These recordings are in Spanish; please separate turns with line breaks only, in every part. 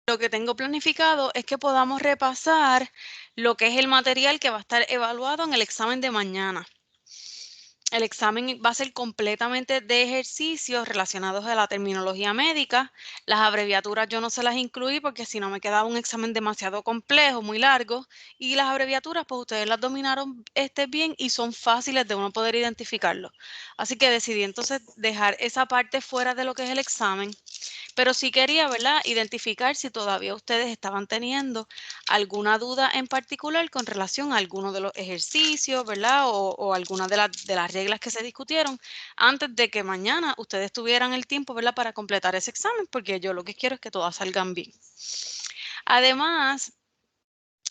lo que tengo planificado es que podamos repasar lo que es el material que va a estar evaluado en el examen de mañana. El examen va a ser completamente de ejercicios relacionados a la terminología médica. Las abreviaturas yo no se las incluí porque si no me quedaba un examen demasiado complejo, muy largo. Y las abreviaturas, pues ustedes las dominaron bien y son fáciles de uno poder identificarlo. Así que decidí entonces dejar esa parte fuera de lo que es el examen. Pero sí quería, ¿verdad?, identificar si todavía ustedes estaban teniendo alguna duda en particular con relación a alguno de los ejercicios, ¿verdad? O alguna de las reglas que se discutieron antes de que mañana ustedes tuvieran el tiempo, ¿verdad?, para completar ese examen, porque yo lo que quiero es que todas salgan bien. Además,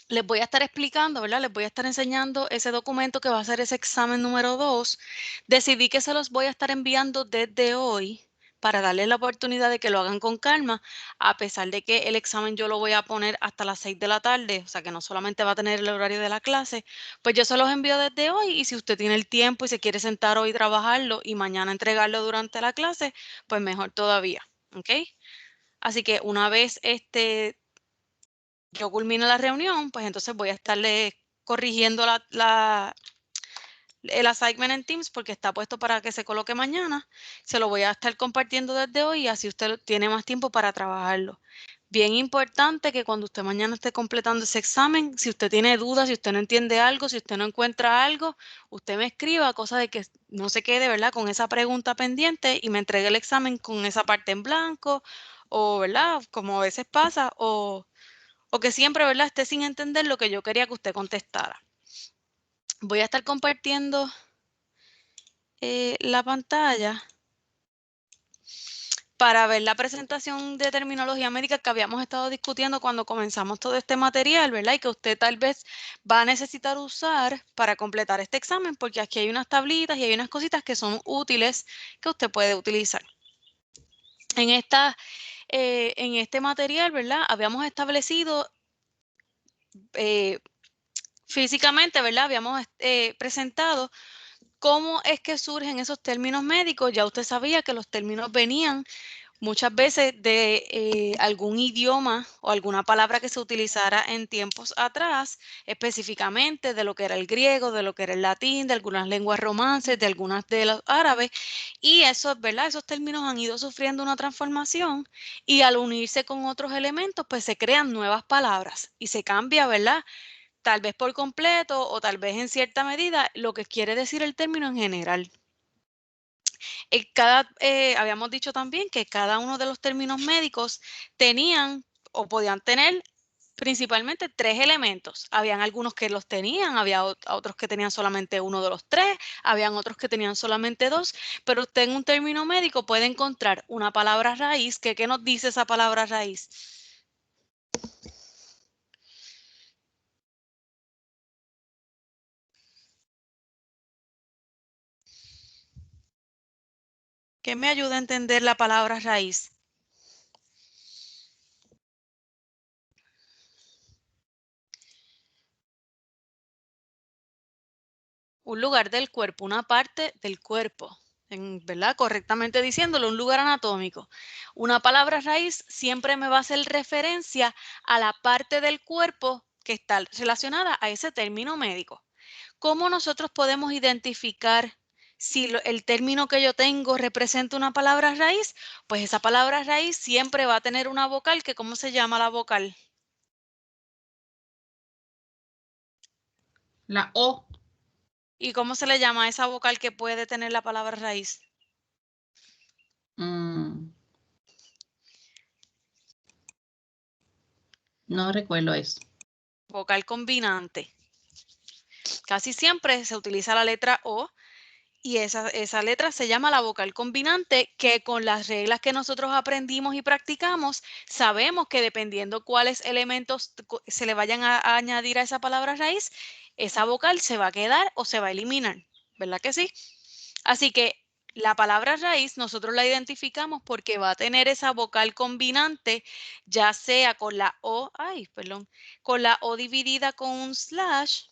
les voy a estar explicando, ¿verdad? Les voy a estar enseñando ese documento que va a ser ese examen número 2. Decidí que se los voy a estar enviando desde hoy para darles la oportunidad de que lo hagan con calma, a pesar de que el examen yo lo voy a poner hasta las 6 de la tarde, o sea que no solamente va a tener el horario de la clase, pues yo se los envío desde hoy y si usted tiene el tiempo y se quiere sentar hoy y trabajarlo y mañana entregarlo durante la clase, pues mejor todavía, ¿ok? Así que una vez yo culmine la reunión, pues entonces voy a estarle corrigiendo el assignment en Teams porque está puesto para que se coloque mañana. Se lo voy a estar compartiendo desde hoy y así usted tiene más tiempo para trabajarlo. Bien importante que cuando usted mañana esté completando ese examen, si usted tiene dudas, si usted no entiende algo, si usted no encuentra algo, usted me escriba, cosa de que no se quede, ¿verdad?, con esa pregunta pendiente y me entregue el examen con esa parte en blanco o, ¿verdad?, como a veces pasa, o que siempre, ¿verdad?, esté sin entender lo que yo quería que usted contestara. Voy a estar compartiendo la pantalla para ver la presentación de terminología médica que habíamos estado discutiendo cuando comenzamos todo este material, ¿verdad? Y que usted tal vez va a necesitar usar para completar este examen, porque aquí hay unas tablitas y hay unas cositas que son útiles que usted puede utilizar. En este material, ¿verdad?, habíamos establecido físicamente, ¿verdad?, habíamos presentado cómo es que surgen esos términos médicos. Ya usted sabía que los términos venían muchas veces de algún idioma o alguna palabra que se utilizara en tiempos atrás, específicamente de lo que era el griego, de lo que era el latín, de algunas lenguas romances, de algunas de los árabes. Y eso, ¿verdad?, esos términos han ido sufriendo una transformación y al unirse con otros elementos, pues se crean nuevas palabras y se cambia, ¿verdad?, tal vez por completo o tal vez en cierta medida, lo que quiere decir el término en general. Habíamos dicho también que cada uno de los términos médicos tenían o podían tener principalmente 3 elementos. Habían algunos que los tenían, había otros que tenían solamente uno de los 3, habían otros que tenían solamente 2, pero usted en un término médico puede encontrar una palabra raíz, que ¿qué nos dice esa palabra raíz? ¿Qué me ayuda a entender la palabra raíz? Un lugar del cuerpo, una parte del cuerpo, ¿verdad? Correctamente diciéndolo, un lugar anatómico. Una palabra raíz siempre me va a hacer referencia a la parte del cuerpo que está relacionada a ese término médico. ¿Cómo nosotros podemos identificar si el término que yo tengo representa una palabra raíz? Pues esa palabra raíz siempre va a tener una vocal que, ¿cómo se llama la vocal?
La O.
¿Y cómo se le llama a esa vocal que puede tener la palabra raíz?
No recuerdo eso.
Vocal combinante. Casi siempre se utiliza la letra O y esa letra se llama la vocal combinante, que con las reglas que nosotros aprendimos y practicamos, sabemos que dependiendo cuáles elementos se le vayan a añadir a esa palabra raíz, esa vocal se va a quedar o se va a eliminar, ¿verdad que sí? Así que la palabra raíz nosotros la identificamos porque va a tener esa vocal combinante, ya sea con la O, con la O dividida con un slash,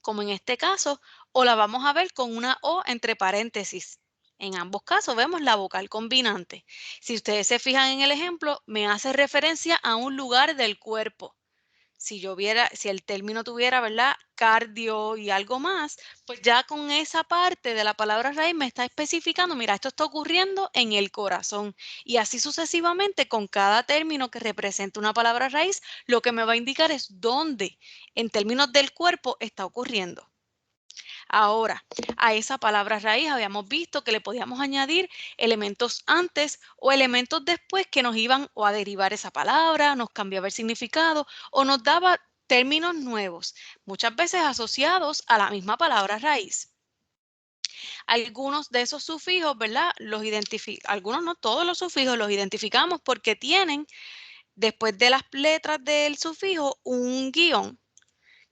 como en este caso, o la vamos a ver con una O entre paréntesis. En ambos casos vemos la vocal combinante. Si ustedes se fijan en el ejemplo, me hace referencia a un lugar del cuerpo. Si el término tuviera, ¿verdad? Cardio y algo más, pues ya con esa parte de la palabra raíz me está especificando, mira, esto está ocurriendo en el corazón. Y así sucesivamente con cada término que representa una palabra raíz, lo que me va a indicar es dónde, en términos del cuerpo, está ocurriendo. Ahora, a esa palabra raíz habíamos visto que le podíamos añadir elementos antes o elementos después que nos iban o a derivar esa palabra, nos cambiaba el significado o nos daba términos nuevos, muchas veces asociados a la misma palabra raíz. Algunos de esos sufijos, ¿verdad? Algunos no, todos los sufijos los identificamos porque tienen después de las letras del sufijo un guión.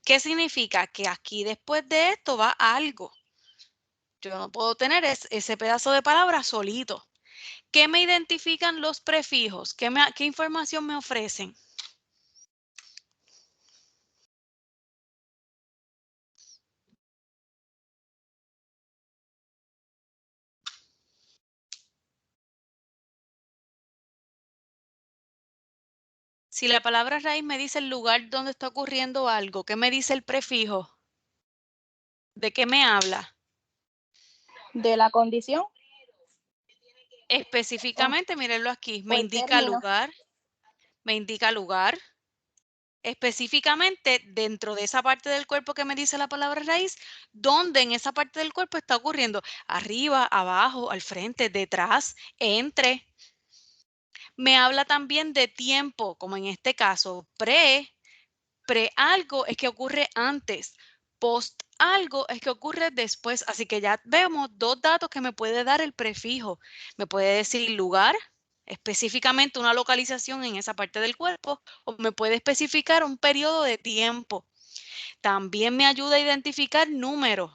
¿Qué significa? Que aquí después de esto va algo. Yo no puedo tener ese pedazo de palabra solito. ¿Qué me identifican los prefijos? ¿Qué información me ofrecen? Si la palabra raíz me dice el lugar donde está ocurriendo algo, ¿qué me dice el prefijo? ¿De qué me habla?
De la condición
Específicamente, mírenlo aquí,
o el término.
me indica lugar. Específicamente dentro de esa parte del cuerpo que me dice la palabra raíz, ¿dónde en esa parte del cuerpo está ocurriendo? Arriba, abajo, al frente, detrás, entre. Me habla también de tiempo, como en este caso, pre algo es que ocurre antes, post algo es que ocurre después. Así que ya vemos dos datos que me puede dar el prefijo. Me puede decir lugar, específicamente una localización en esa parte del cuerpo, o me puede especificar un periodo de tiempo. También me ayuda a identificar números.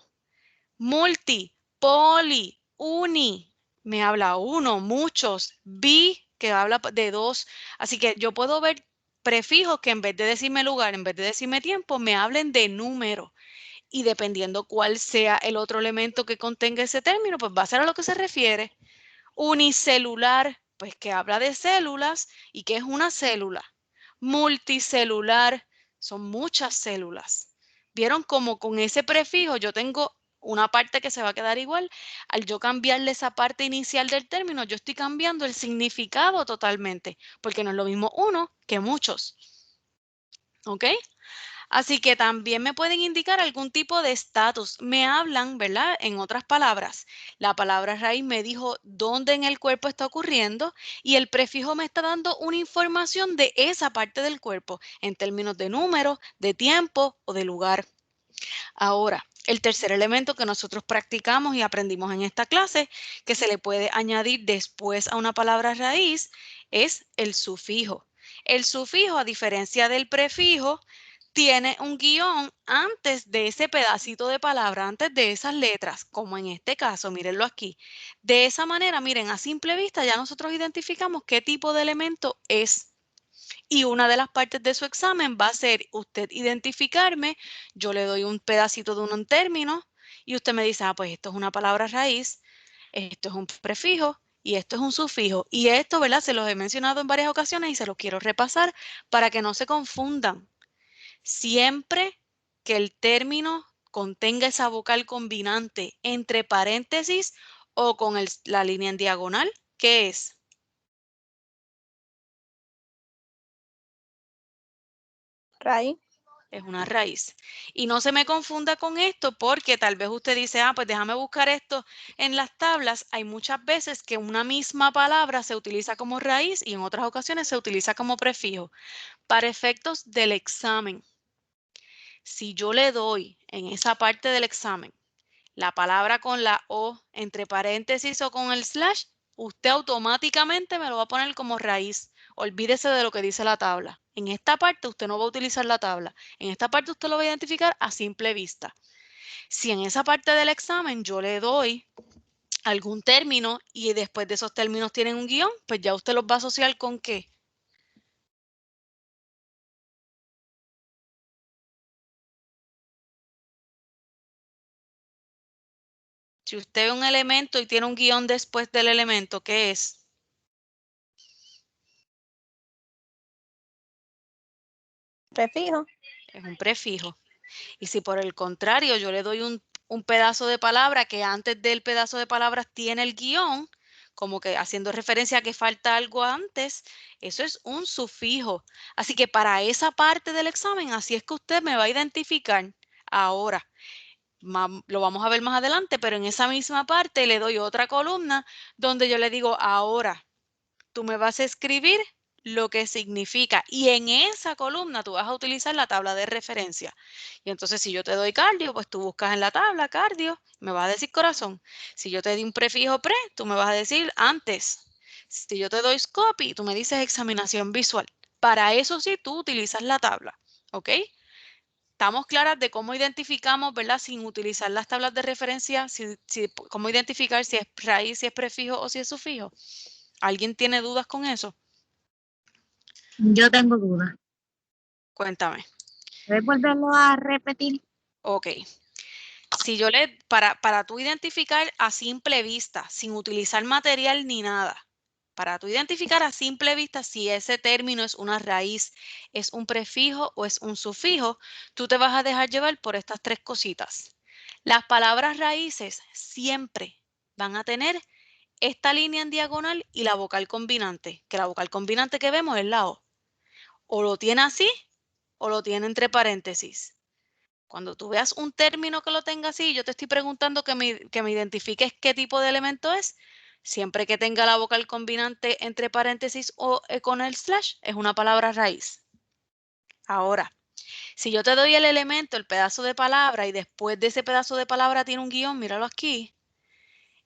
Multi, poli, uni, me habla uno, muchos, bi, que habla de dos. Así que yo puedo ver prefijos que en vez de decirme lugar, en vez de decirme tiempo, me hablen de número. Y dependiendo cuál sea el otro elemento que contenga ese término, pues va a ser a lo que se refiere. Unicelular, pues que habla de células y que es una célula. Multicelular, son muchas células. ¿Vieron cómo con ese prefijo yo tengo una parte que se va a quedar igual? Al yo cambiarle esa parte inicial del término, yo estoy cambiando el significado totalmente, porque no es lo mismo uno que muchos. ¿Ok? Así que también me pueden indicar algún tipo de estatus. Me hablan, ¿verdad? En otras palabras, la palabra raíz me dijo dónde en el cuerpo está ocurriendo y el prefijo me está dando una información de esa parte del cuerpo en términos de número, de tiempo o de lugar. Ahora, el tercer elemento que nosotros practicamos y aprendimos en esta clase, que se le puede añadir después a una palabra raíz, es el sufijo. El sufijo, a diferencia del prefijo, tiene un guión antes de ese pedacito de palabra, antes de esas letras, como en este caso, mírenlo aquí. De esa manera, miren, a simple vista ya nosotros identificamos qué tipo de elemento es. Y una de las partes de su examen va a ser usted identificarme, yo le doy un pedacito de un término y usted me dice, ah, pues esto es una palabra raíz, esto es un prefijo y esto es un sufijo. Y esto, ¿verdad? Se los he mencionado en varias ocasiones y se los quiero repasar para que no se confundan. Siempre que el término contenga esa vocal combinante entre paréntesis o con la línea en diagonal, ¿qué es?
Raíz.
Es una raíz. Y no se me confunda con esto porque tal vez usted dice, ah, pues déjame buscar esto en las tablas. Hay muchas veces que una misma palabra se utiliza como raíz y en otras ocasiones se utiliza como prefijo. Para efectos del examen, si yo le doy en esa parte del examen la palabra con la O entre paréntesis o con el slash, usted automáticamente me lo va a poner como raíz. Olvídese de lo que dice la tabla. En esta parte usted no va a utilizar la tabla. En esta parte usted lo va a identificar a simple vista. Si en esa parte del examen yo le doy algún término y después de esos términos tienen un guión, pues ya usted los va a asociar con ¿qué? Si usted ve un elemento y tiene un guión después del elemento, ¿qué es?
Prefijo.
Es un prefijo. Y si por el contrario yo le doy un pedazo de palabra que antes del pedazo de palabras tiene el guión, como que haciendo referencia a que falta algo antes, eso es un sufijo. Así que para esa parte del examen, así es que usted me va a identificar ahora. Lo vamos a ver más adelante, pero en esa misma parte le doy otra columna donde yo le digo, ahora tú me vas a escribir lo que significa y en esa columna tú vas a utilizar la tabla de referencia. Y entonces si yo te doy cardio, pues tú buscas en la tabla cardio, me vas a decir corazón. Si yo te doy un prefijo pre, tú me vas a decir antes. Si yo te doy SCOPY, tú me dices examinación visual. Para eso sí tú utilizas la tabla, ¿ok? Estamos claras de cómo identificamos, ¿verdad? Sin utilizar las tablas de referencia, cómo identificar si es raíz, si es prefijo o si es sufijo. ¿Alguien tiene dudas con eso?
Yo tengo dudas.
Cuéntame.
¿Puedes volverlo a repetir?
Ok. Si yo para tú identificar a simple vista, sin utilizar material ni nada, para tú identificar a simple vista si ese término es una raíz, es un prefijo o es un sufijo, tú te vas a dejar llevar por estas tres cositas. Las palabras raíces siempre van a tener esta línea en diagonal y la vocal combinante, que la vocal combinante que vemos es la O. O lo tiene así o lo tiene entre paréntesis. Cuando tú veas un término que lo tenga así, yo te estoy preguntando que me identifiques qué tipo de elemento es. Siempre que tenga la vocal combinante entre paréntesis o con el slash, es una palabra raíz. Ahora, si yo te doy el elemento, el pedazo de palabra, y después de ese pedazo de palabra tiene un guión, míralo aquí.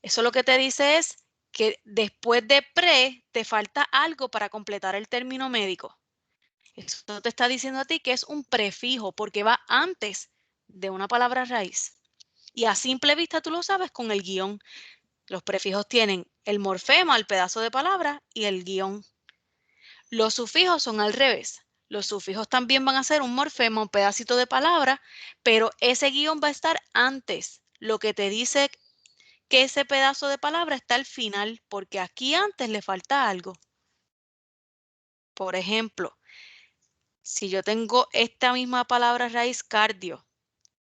Eso lo que te dice es que después de pre te falta algo para completar el término médico. Eso te está diciendo a ti que es un prefijo porque va antes de una palabra raíz. Y a simple vista tú lo sabes con el guión. Los prefijos tienen el morfema, el pedazo de palabra, y el guión. Los sufijos son al revés. Los sufijos también van a ser un morfema, un pedacito de palabra, pero ese guión va a estar antes, lo que te dice que ese pedazo de palabra está al final, porque aquí antes le falta algo. Por ejemplo, si yo tengo esta misma palabra raíz cardio,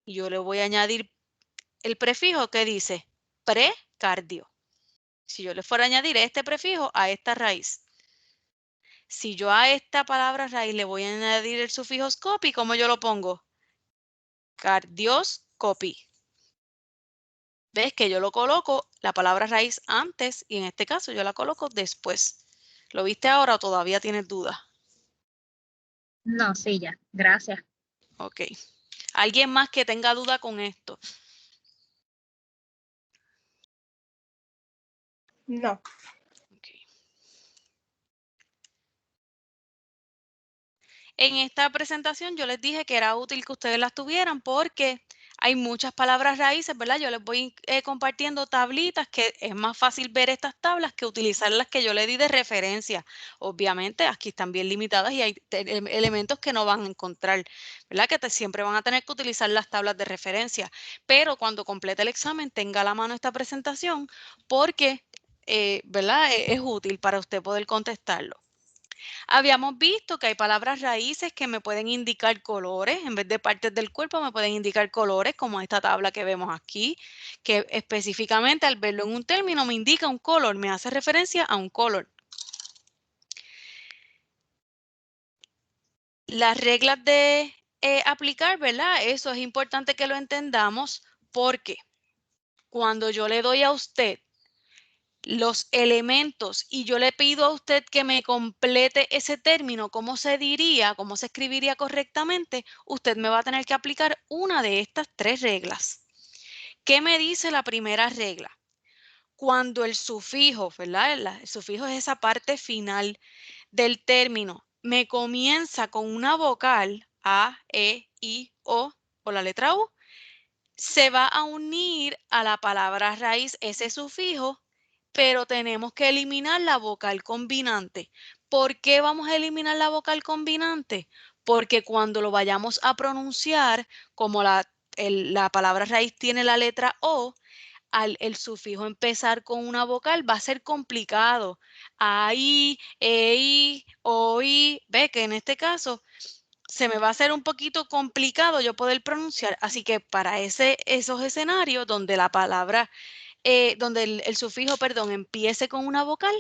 y yo le voy a añadir el prefijo que dice precardio. Si yo le fuera a añadir este prefijo a esta raíz. Si yo a esta palabra raíz le voy a añadir el sufijo scopy, ¿cómo yo lo pongo? Cardioscopy. ¿Ves que yo lo coloco la palabra raíz antes y en este caso yo la coloco después? ¿Lo viste ahora o todavía tienes dudas?
No, sí, ya. Gracias.
Ok. ¿Alguien más que tenga duda con esto?
No.
Okay. En esta presentación yo les dije que era útil que ustedes las tuvieran porque hay muchas palabras raíces, ¿verdad? Yo les voy compartiendo tablitas que es más fácil ver estas tablas que utilizar las que yo le di de referencia. Obviamente aquí están bien limitadas y hay elementos que no van a encontrar, ¿verdad? Que siempre van a tener que utilizar las tablas de referencia. Pero cuando complete el examen tenga a la mano esta presentación porque, ¿verdad? Es útil para usted poder contestarlo. Habíamos visto que hay palabras raíces que me pueden indicar colores, en vez de partes del cuerpo me pueden indicar colores, como esta tabla que vemos aquí, que específicamente al verlo en un término me indica un color, me hace referencia a un color. Las reglas de aplicar, ¿verdad? Eso es importante que lo entendamos porque cuando yo le doy a usted los elementos y yo le pido a usted que me complete ese término, ¿cómo se diría, cómo se escribiría correctamente? Usted me va a tener que aplicar una de estas tres reglas. ¿Qué me dice la primera regla? Cuando el sufijo, ¿verdad? El sufijo es esa parte final del término, me comienza con una vocal A, E, I, O la letra U, se va a unir a la palabra raíz ese sufijo, pero tenemos que eliminar la vocal combinante. ¿Por qué vamos a eliminar la vocal combinante? Porque cuando lo vayamos a pronunciar, como la palabra raíz tiene la letra O, al el sufijo empezar con una vocal va a ser complicado. Ahí, ei, oí, ve que en este caso se me va a hacer un poquito complicado yo poder pronunciar. Así que para esos escenarios donde la palabra, donde el sufijo, perdón, empiece con una vocal,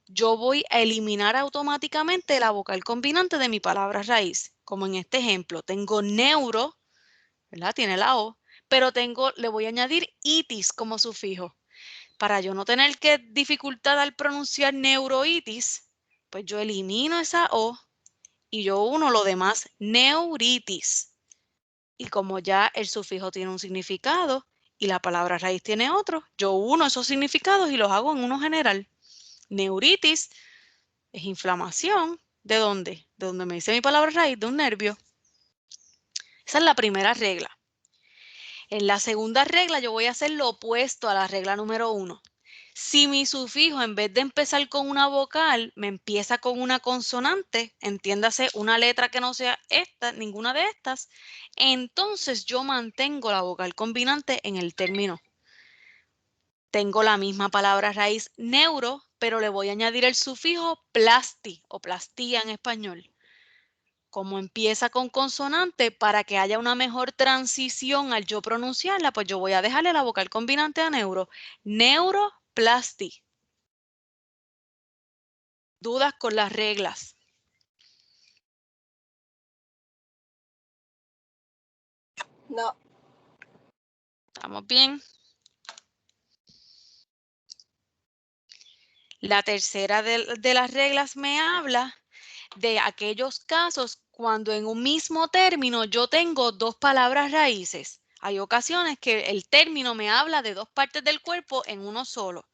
yo voy a eliminar automáticamente la vocal combinante de mi palabra raíz. Como en este ejemplo, tengo neuro, ¿verdad? Tiene la O, pero le voy a añadir itis como sufijo. Para yo no tener que dificultad al pronunciar neuroitis, pues yo elimino esa O y yo uno lo demás neuritis. Y como ya el sufijo tiene un significado y la palabra raíz tiene otro, yo uno esos significados y los hago en uno general. Neuritis es inflamación. ¿De dónde? De donde me dice mi palabra raíz, de un nervio. Esa es la primera regla. En la segunda regla yo voy a hacer lo opuesto a la regla número 1. Si mi sufijo en vez de empezar con una vocal me empieza con una consonante, entiéndase una letra que no sea esta, ninguna de estas, entonces yo mantengo la vocal combinante en el término. Tengo la misma palabra raíz neuro, pero le voy a añadir el sufijo plasti o plastía en español. Como empieza con consonante, para que haya una mejor transición al yo pronunciarla, pues yo voy a dejarle la vocal combinante a neuro. Neuroplasti. ¿Dudas con las reglas?
No.
¿Estamos bien? La tercera de las reglas me habla de aquellos casos cuando en un mismo término yo tengo dos palabras raíces. Hay ocasiones que el término me habla de dos partes del cuerpo en uno solo.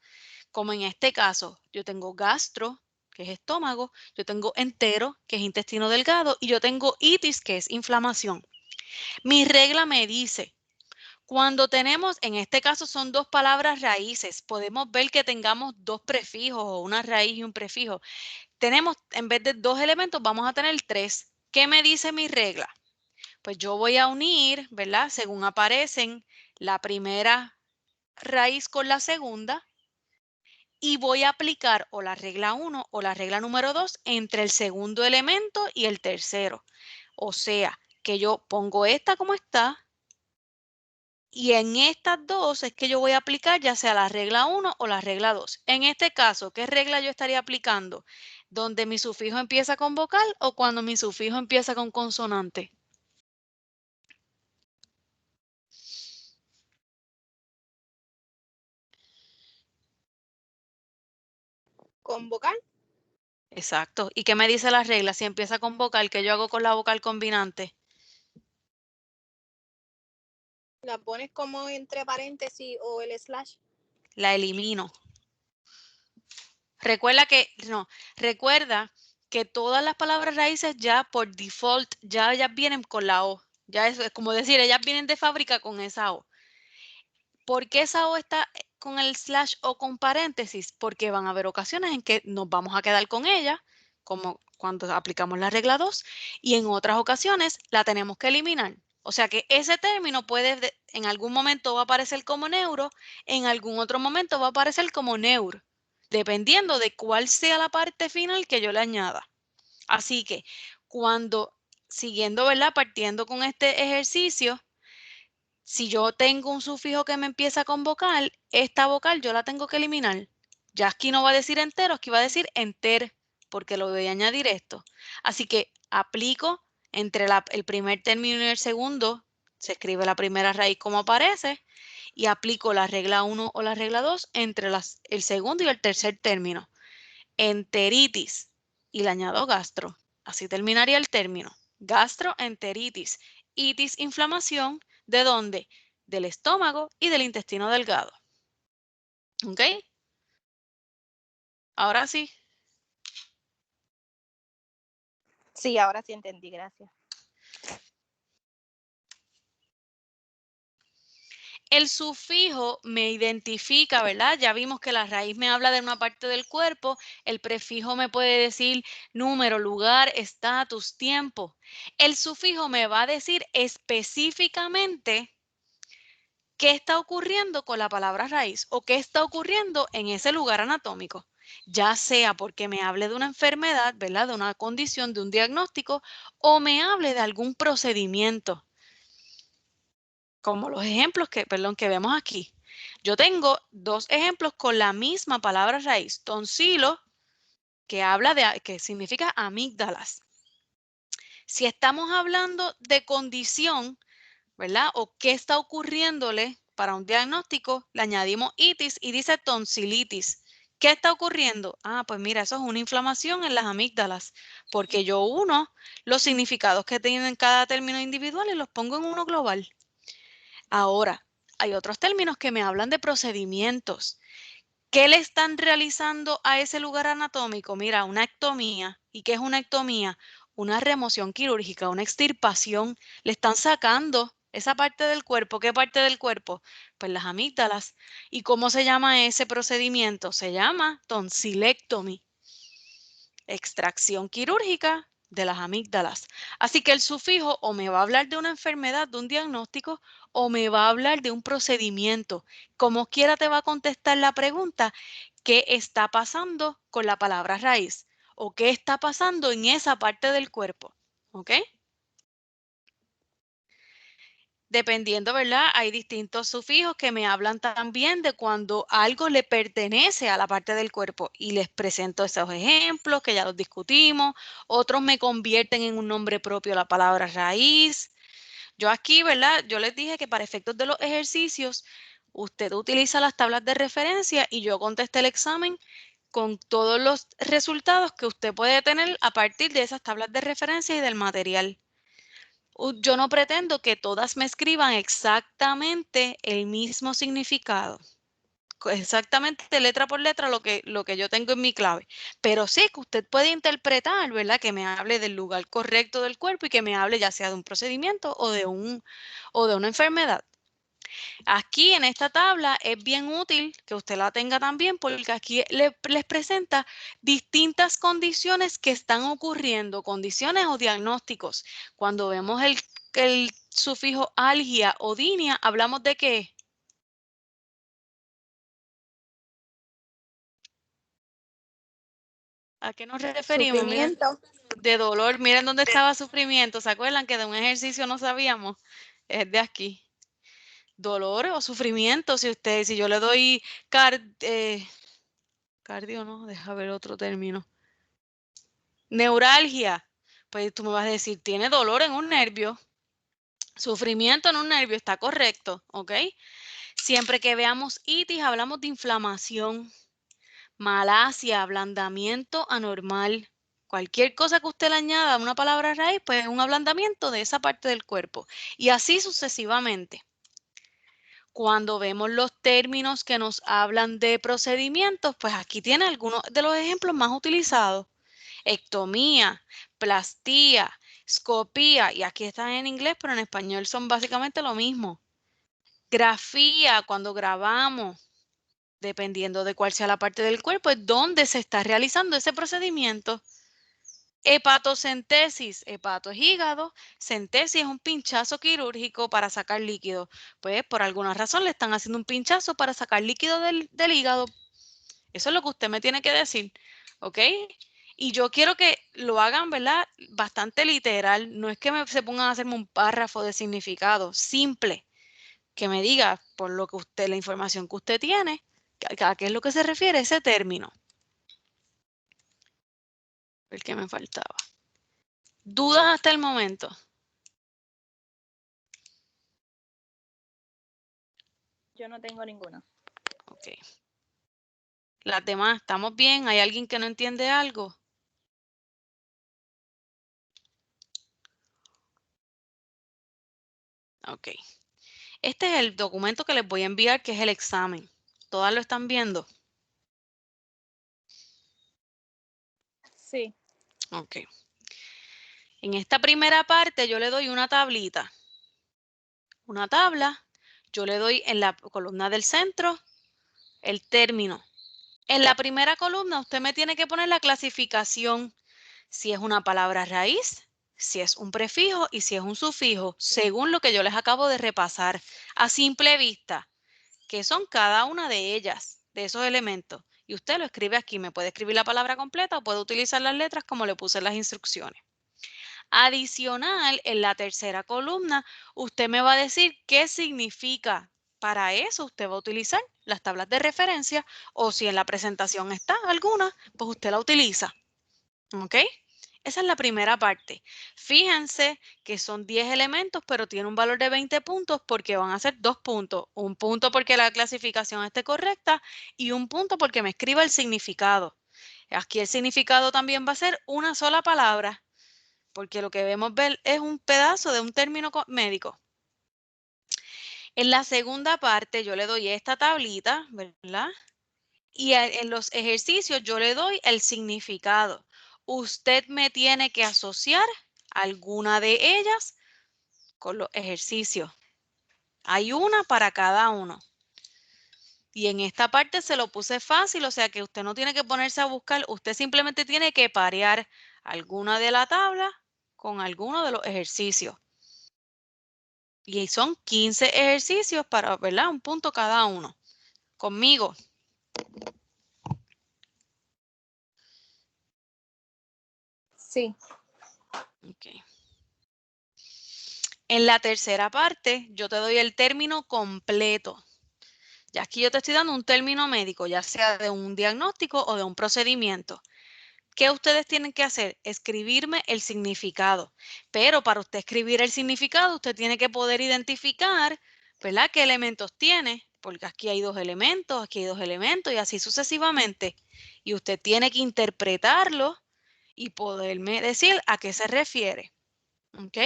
Como en este caso, yo tengo gastro, que es estómago, yo tengo entero, que es intestino delgado, y yo tengo itis, que es inflamación. Mi regla me dice, cuando tenemos, en este caso son dos palabras raíces, podemos ver que tengamos dos prefijos o una raíz y un prefijo. Tenemos, en vez de dos elementos, vamos a tener tres. ¿Qué me dice mi regla? Pues yo voy a unir, ¿verdad? Según aparecen la primera raíz con la segunda, y voy a aplicar o la regla 1 o la regla número 2 entre el segundo elemento y el tercero. O sea, que yo pongo esta como está y en estas dos es que yo voy a aplicar ya sea la regla 1 o la regla 2. En este caso, ¿qué regla yo estaría aplicando? ¿Donde mi sufijo empieza con vocal o cuando mi sufijo empieza con consonante?
¿Con vocal?
Exacto. ¿Y qué me dice la regla? Si empieza con vocal, ¿qué yo hago con la vocal combinante?
¿La pones como entre paréntesis o el slash?
La elimino. Recuerda que todas las palabras raíces ya por default ya ellas vienen con la O. Ya es como decir, ellas vienen de fábrica con esa O. ¿Por qué esa O está con el slash o con paréntesis? Porque van a haber ocasiones en que nos vamos a quedar con ella, como cuando aplicamos la regla 2, y en otras ocasiones la tenemos que eliminar. O sea que ese término puede, en algún momento va a aparecer como neuro, en algún otro momento va a aparecer como neur, dependiendo de cuál sea la parte final que yo le añada. Así que siguiendo, ¿verdad? Partiendo con este ejercicio, si yo tengo un sufijo que me empieza con vocal, esta vocal yo la tengo que eliminar. Ya aquí no va a decir entero, aquí va a decir enter, porque lo voy a añadir esto. Así que aplico entre el primer término y el segundo, se escribe la primera raíz como aparece, y aplico la regla 1 o la regla 2 entre el segundo y el tercer término. Enteritis, y le añado gastro. Así terminaría el término. Gastroenteritis. Itis, inflamación. ¿De dónde? Del estómago y del intestino delgado. ¿Ok? Ahora sí.
Sí, ahora sí entendí, gracias.
El sufijo me identifica, ¿verdad? Ya vimos que la raíz me habla de una parte del cuerpo. El prefijo me puede decir número, lugar, estatus, tiempo. El sufijo me va a decir específicamente ¿qué está ocurriendo con la palabra raíz? ¿O qué está ocurriendo en ese lugar anatómico? Ya sea porque me hable de una enfermedad, ¿verdad? De una condición, de un diagnóstico, o me hable de algún procedimiento. Como los ejemplos que vemos aquí. Yo tengo 2 ejemplos con la misma palabra raíz. Tonsilo, que significa amígdalas. Si estamos hablando de condición, ¿verdad? O qué está ocurriéndole para un diagnóstico, le añadimos itis y dice tonsilitis. ¿Qué está ocurriendo? Ah, pues mira, eso es una inflamación en las amígdalas, porque yo uno los significados que tienen cada término individual y los pongo en uno global. Ahora, hay otros términos que me hablan de procedimientos. ¿Qué le están realizando a ese lugar anatómico? Mira, una ectomía. ¿Y qué es una ectomía? Una remoción quirúrgica, una extirpación. Le están sacando esa parte del cuerpo. ¿Qué parte del cuerpo? Pues las amígdalas. ¿Y cómo se llama ese procedimiento? Se llama tonsilectomía. Extracción quirúrgica de las amígdalas. Así que el sufijo o me va a hablar de una enfermedad, de un diagnóstico, o me va a hablar de un procedimiento. Como quiera te va a contestar la pregunta, ¿qué está pasando con la palabra raíz? ¿O qué está pasando en esa parte del cuerpo? ¿Ok? Dependiendo, ¿verdad? Hay distintos sufijos que me hablan también de cuando algo le pertenece a la parte del cuerpo y les presento esos ejemplos que ya los discutimos. Otros me convierten en un nombre propio la palabra raíz. Yo aquí, ¿verdad? Yo les dije que para efectos de los ejercicios, usted utiliza las tablas de referencia y yo contesté el examen con todos los resultados que usted puede tener a partir de esas tablas de referencia y del material. Yo no pretendo que todas me escriban exactamente el mismo significado, exactamente letra por letra lo que yo tengo en mi clave, pero sí que usted puede interpretar, ¿verdad? Que me hable del lugar correcto del cuerpo y que me hable ya sea de un procedimiento o de una enfermedad. Aquí en esta tabla es bien útil que usted la tenga también porque aquí les presenta distintas condiciones que están ocurriendo, condiciones o diagnósticos. Cuando vemos el sufijo algia o dinia, ¿hablamos de qué? ¿A qué nos referimos? Miren,
Sufrimiento.
de dolor. Miren dónde estaba sufrimiento. ¿Se acuerdan que de un ejercicio no sabíamos? Es de aquí. Dolor o sufrimiento. Si yo le doy cardio, no, deja ver otro término. Neuralgia. Pues tú me vas a decir, tiene dolor en un nervio. Sufrimiento en un nervio, está correcto, ¿ok? Siempre que veamos itis, hablamos de inflamación, malacia, ablandamiento anormal. Cualquier cosa que usted le añada a una palabra raíz, pues es un ablandamiento de esa parte del cuerpo. Y así sucesivamente. Cuando vemos los términos que nos hablan de procedimientos, pues aquí tiene algunos de los ejemplos más utilizados. Ectomía, plastía, scopía, y aquí están en inglés, pero en español son básicamente lo mismo. Grafía, cuando grabamos, dependiendo de cuál sea la parte del cuerpo, es donde se está realizando ese procedimiento. Hepatocentesis, hepato es hígado, centesis es un pinchazo quirúrgico para sacar líquido. Pues por alguna razón le están haciendo un pinchazo para sacar líquido del hígado. Eso es lo que usted me tiene que decir, ¿ok? Y yo quiero que lo hagan, ¿verdad? Bastante literal. No es que se pongan a hacerme un párrafo de significado, simple. Que me diga por lo que usted, la información que usted tiene, a qué es lo que se refiere ese término. El que me faltaba. ¿Dudas hasta el momento?
Yo no tengo ninguna.
Ok. Las demás, ¿estamos bien? ¿Hay alguien que no entiende algo? Ok. Este es el documento que les voy a enviar, que es el examen. ¿Todas lo están viendo?
Sí.
Ok. En esta primera parte yo le doy una tablita. Una tabla. Yo le doy en la columna del centro el término. En la primera columna usted me tiene que poner la clasificación. Si es una palabra raíz, si es un prefijo y si es un sufijo, según lo que yo les acabo de repasar a simple vista, que son cada una de ellas, de esos elementos. Y usted lo escribe aquí, me puede escribir la palabra completa o puede utilizar las letras como le puse en las instrucciones. Adicional, en la tercera columna, usted me va a decir qué significa. Para eso usted va a utilizar las tablas de referencia o si en la presentación está alguna, pues usted la utiliza. ¿Ok? Esa es la primera parte. Fíjense que son 10 elementos, pero tiene un valor de 20 puntos porque van a ser 2 puntos. Un punto porque la clasificación esté correcta y un punto porque me escriba el significado. Aquí el significado también va a ser una sola palabra, porque lo que vemos ver es un pedazo de un término médico. En la segunda parte yo le doy esta tablita, ¿verdad? Y en los ejercicios yo le doy el significado. Usted me tiene que asociar alguna de ellas con los ejercicios. Hay una para cada uno. Y en esta parte se lo puse fácil, o sea que usted no tiene que ponerse a buscar, usted simplemente tiene que parear alguna de la tabla con alguno de los ejercicios. Y son 15 ejercicios para, ¿verdad? Un punto cada uno. Conmigo.
Sí.
Okay. En la tercera parte, yo te doy el término completo. Ya aquí yo te estoy dando un término médico, ya sea de un diagnóstico o de un procedimiento. ¿Qué ustedes tienen que hacer? Escribirme el significado. Pero para usted escribir el significado, usted tiene que poder identificar, ¿verdad?, qué elementos tiene, porque aquí hay 2 elementos, aquí hay 2 elementos y así sucesivamente. Y usted tiene que interpretarlo y poderme decir a qué se refiere. ¿Ok?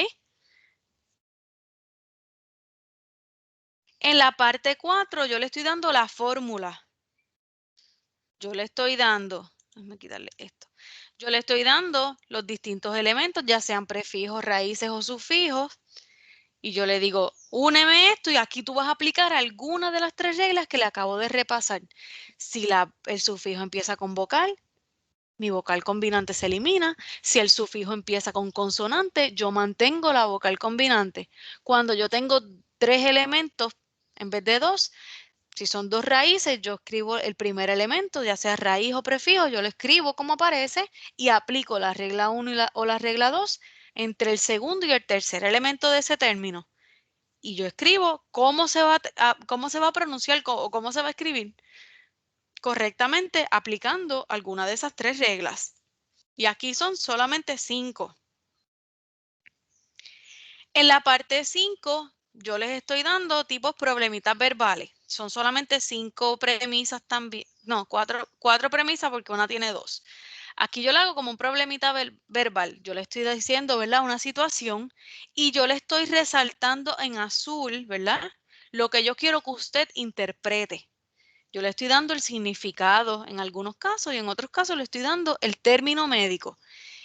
En la parte 4 yo le estoy dando la fórmula. Yo le estoy dando, déjame quitarle esto. Yo le estoy dando los distintos elementos, ya sean prefijos, raíces o sufijos. Y yo le digo, úneme esto y aquí tú vas a aplicar alguna de las 3 reglas que le acabo de repasar. Si el sufijo empieza con vocal, mi vocal combinante se elimina. Si el sufijo empieza con consonante, yo mantengo la vocal combinante. Cuando yo tengo 3 elementos en vez de 2, si son 2 raíces, yo escribo el primer elemento, ya sea raíz o prefijo, yo lo escribo como aparece y aplico la regla 1 o la regla 2 entre el segundo y el tercer elemento de ese término. Y yo escribo cómo se va a pronunciar o cómo se va a escribir correctamente aplicando alguna de esas 3 reglas. Y aquí son solamente 5. En la parte 5, yo les estoy dando tipos problemitas verbales. Son solamente 5 premisas también. No, 4 premisas porque una tiene 2. Aquí yo le hago como un problemita verbal. Yo le estoy diciendo, ¿verdad?, una situación y yo le estoy resaltando en azul, ¿verdad?, lo que yo quiero que usted interprete. Yo le estoy dando el significado en algunos casos y en otros casos le estoy dando el término médico.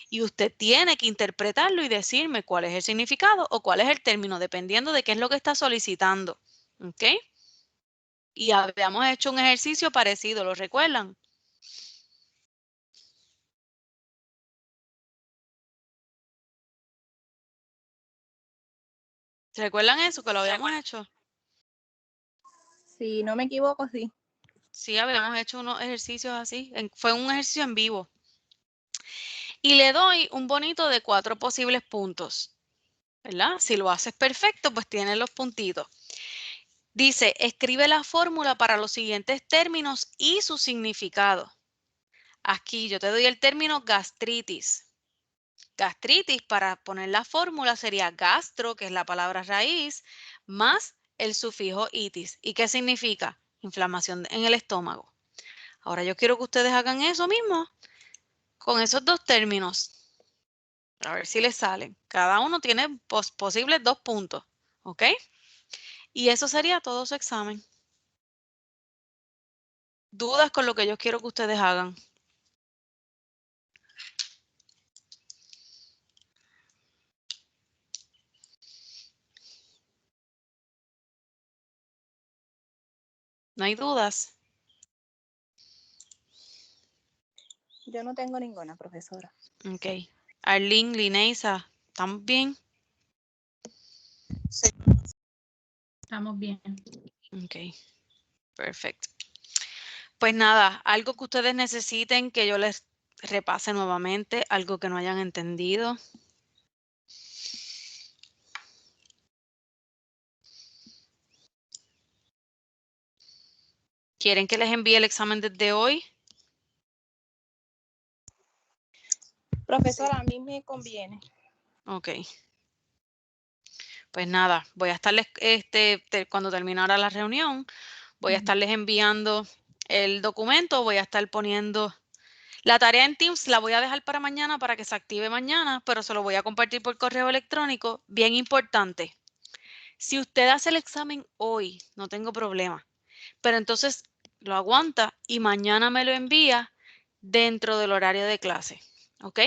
Y usted tiene que interpretarlo y decirme cuál es el significado o cuál es el término, dependiendo de qué es lo que está solicitando. ¿Ok? Y habíamos hecho un ejercicio parecido, ¿lo recuerdan? ¿Se recuerdan eso, que lo habíamos hecho?
Si no me equivoco, sí.
Sí, habíamos hecho unos ejercicios así. Fue un ejercicio en vivo. Y le doy un bonito de 4 posibles puntos, ¿verdad? Si lo haces perfecto, pues tienes los puntitos. Dice, escribe la fórmula para los siguientes términos y su significado. Aquí yo te doy el término gastritis. Gastritis, para poner la fórmula, sería gastro, que es la palabra raíz, más el sufijo itis. ¿Y qué significa? Inflamación en el estómago. Ahora yo quiero que ustedes hagan eso mismo con esos 2 términos. A ver si les salen. Cada uno tiene posibles 2 puntos. ¿Ok? Y eso sería todo su examen. ¿Dudas con lo que yo quiero que ustedes hagan? ¿No hay dudas?
Yo no tengo ninguna, profesora.
Ok. Arlene, Lineisa, ¿Estamos bien?
Estamos bien.
Ok, perfecto. Pues nada, algo que ustedes necesiten que yo les repase nuevamente, algo que no hayan entendido. ¿Quieren que les envíe el examen desde hoy?
Profesora, a mí me conviene.
Ok. Pues nada, voy a estarles, cuando termine ahora la reunión, voy a estarles enviando el documento, voy a estar poniendo la tarea en Teams, la voy a dejar para mañana para que se active mañana, pero se lo voy a compartir por correo electrónico. Bien importante, si usted hace el examen hoy, no tengo problema, pero entonces lo aguanta y mañana me lo envía dentro del horario de clase, ¿ok?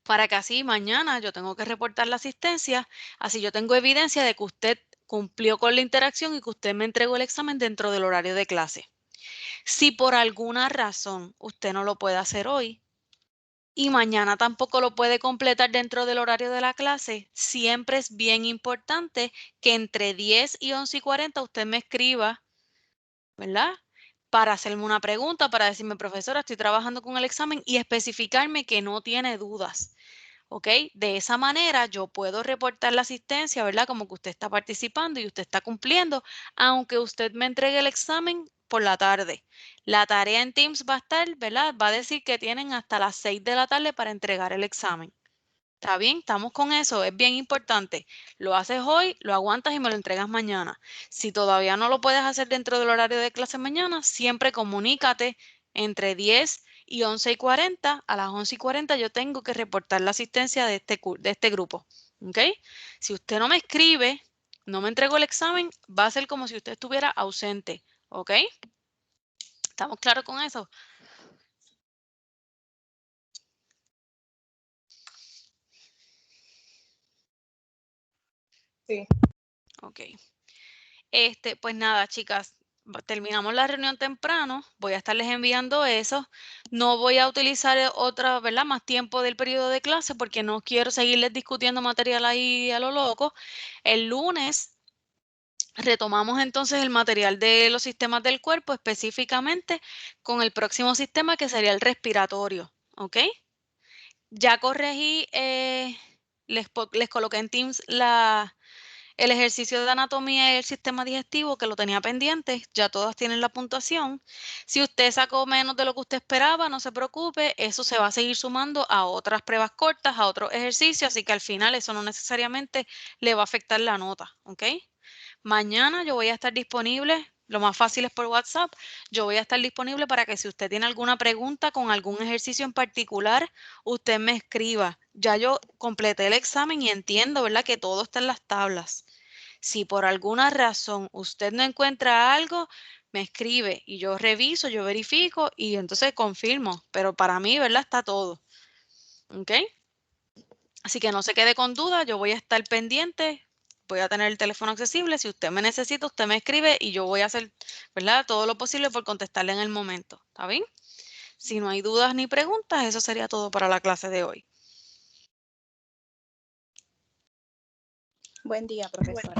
Para que así mañana yo tengo que reportar la asistencia, así yo tengo evidencia de que usted cumplió con la interacción y que usted me entregó el examen dentro del horario de clase. Si por alguna razón usted no lo puede hacer hoy y mañana tampoco lo puede completar dentro del horario de la clase, siempre es bien importante que entre 10 y 11:40 usted me escriba, ¿verdad? Para hacerme una pregunta, para decirme, profesora, estoy trabajando con el examen y especificarme que no tiene dudas. ¿Ok? De esa manera yo puedo reportar la asistencia, ¿verdad? Como que usted está participando y usted está cumpliendo, aunque usted me entregue el examen por la tarde. La tarea en Teams va a estar, ¿verdad? Va a decir que tienen hasta las 6 de la tarde para entregar el examen. ¿Está bien? Estamos con eso, es bien importante. Lo haces hoy, lo aguantas y me lo entregas mañana. Si todavía no lo puedes hacer dentro del horario de clase mañana, siempre comunícate entre 10 y 11:40. A las 11:40 yo tengo que reportar la asistencia de este grupo. ¿Ok? Si usted no me escribe, no me entregó el examen, va a ser como si usted estuviera ausente. ¿Ok? ¿Estamos claros con eso?
Sí.
Ok. Pues nada, chicas, terminamos la reunión temprano. Voy a estarles enviando eso. No voy a utilizar otra, ¿verdad? Más tiempo del periodo de clase porque no quiero seguirles discutiendo material ahí a lo loco. El lunes retomamos entonces el material de los sistemas del cuerpo, específicamente con el próximo sistema que sería el respiratorio. ¿Ok? Ya corregí, les coloqué en Teams el ejercicio de anatomía y el sistema digestivo que lo tenía pendiente, ya todas tienen la puntuación. Si usted sacó menos de lo que usted esperaba, no se preocupe, eso se va a seguir sumando a otras pruebas cortas, a otros ejercicios, así que al final eso no necesariamente le va a afectar la nota, ¿ok? Mañana yo voy a estar disponible, lo más fácil es por WhatsApp, yo voy a estar disponible para que si usted tiene alguna pregunta con algún ejercicio en particular, usted me escriba. Ya yo completé el examen y entiendo, ¿verdad?, que todo está en las tablas. Si por alguna razón usted no encuentra algo, me escribe y yo reviso, yo verifico y entonces confirmo. Pero para mí, ¿verdad?, está todo. ¿Ok? Así que no se quede con duda, yo voy a estar pendiente, voy a tener el teléfono accesible. Si usted me necesita, usted me escribe y yo voy a hacer, ¿verdad?, todo lo posible por contestarle en el momento. ¿Está bien? Si no hay dudas ni preguntas, eso sería todo para la clase de hoy.
Buen día, profesora.